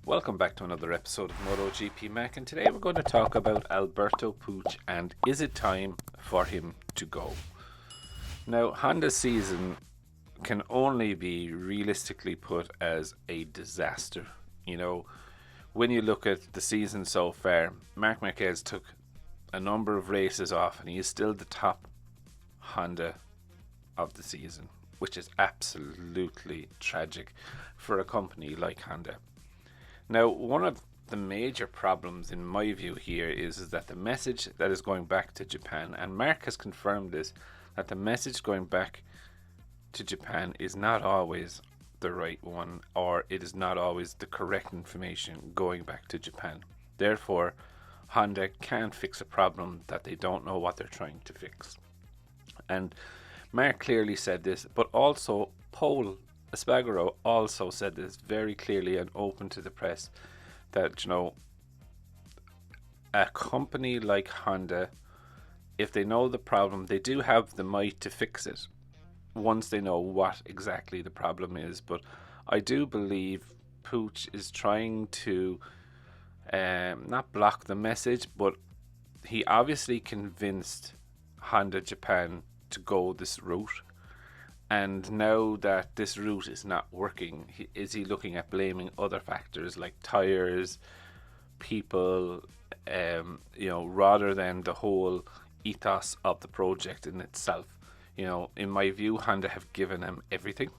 Welcome back to another episode of Motogp Mac, and today we're going to talk about Alberto Puig and is it time for him to go? Now, Honda's season can only be realistically put as a disaster. You know, when you look at the season so far, Marc Marquez took a number of races off and he is still the top Honda of the season, which is absolutely tragic for a company like Honda. Now, one of the major problems in my view here is that the message that is going back to Japan, and Mark has confirmed this, that the message going back to Japan is not always the right one, or it is not always the correct information going back to Japan. Therefore, Honda can't fix a problem that they don't know what they're trying to fix. And Mark clearly said this, but also Paul Espargaro also said this very clearly and open to the press, that, you know, a company like Honda, if they know the problem, they do have the might to fix it once they know what exactly the problem is. But I do believe Puig is trying to not block the message, but he obviously convinced Honda Japan to go this route. And now that this route is not working, is he looking at blaming other factors like tires, people, rather than the whole ethos of the project in itself? You know, in my view, Honda have given him everything.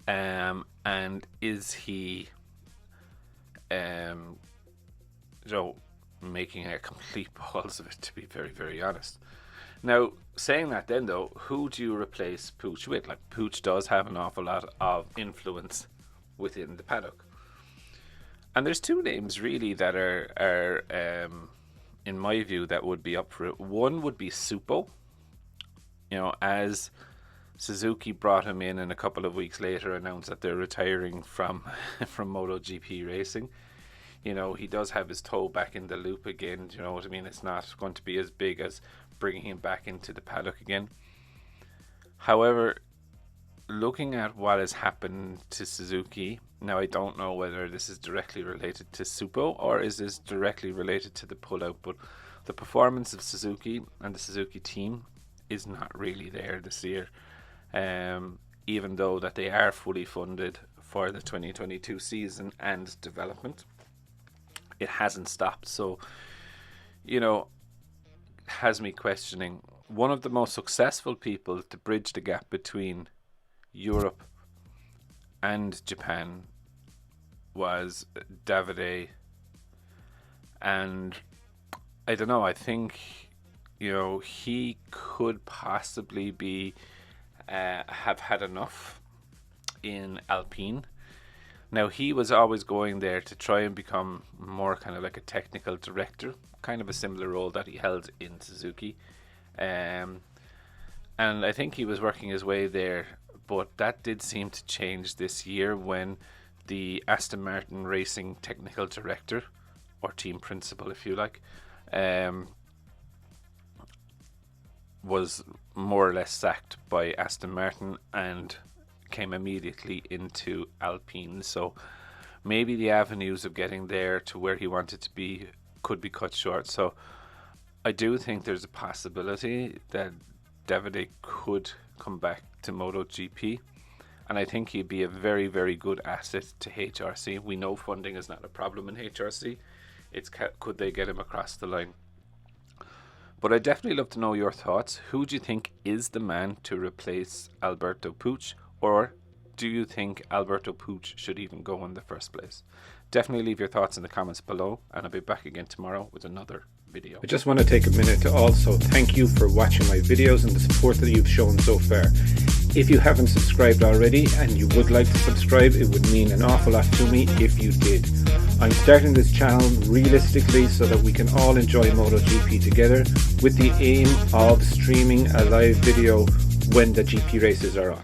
And is he, making a complete balls of it, to be very, very honest? Now, saying that then though, who do you replace Puig with? Like, Puig does have an awful lot of influence within the paddock. And there's two names really that are in my view, that would be up for it. One would be Suppo. You know, as Suzuki brought him in and a couple of weeks later announced that they're retiring from MotoGP racing. You know, he does have his toe back in the loop again. Do you know what I mean? It's not going to be as big as bringing him back into the paddock again. However, looking at what has happened to Suzuki, now I don't know whether this is directly related to Suppo or is this directly related to the pullout, but the performance of Suzuki and the Suzuki team is not really there this year. Even though that they are fully funded for the 2022 season and development, it hasn't stopped. So, you know, has me questioning. One of the most successful people to bridge the gap between Europe and Japan was Davide, and I don't know, I think, you know, he could possibly be have had enough in Alpine. Now, he was always going there to try and become more kind of like a technical director, kind of a similar role that he held in Suzuki. And I think he was working his way there, but that did seem to change this year when the Aston Martin Racing technical director, or team principal if you like, was more or less sacked by Aston Martin and came immediately into Alpine. So maybe the avenues of getting there to where he wanted to be could be cut short. So I do think there's a possibility that Davide could come back to MotoGP, and I think he'd be a very, very good asset to HRC. We know funding is not a problem in HRC. It's could they get him across the line? But I'd definitely love to know your thoughts. Who do you think is the man to replace Alberto Puig? Or do you think Alberto Puig should even go in the first place? Definitely leave your thoughts in the comments below, and I'll be back again tomorrow with another video. I just want to take a minute to also thank you for watching my videos and the support that you've shown so far. If you haven't subscribed already and you would like to subscribe, it would mean an awful lot to me if you did. I'm starting this channel realistically so that we can all enjoy MotoGP together, with the aim of streaming a live video when the GP races are on.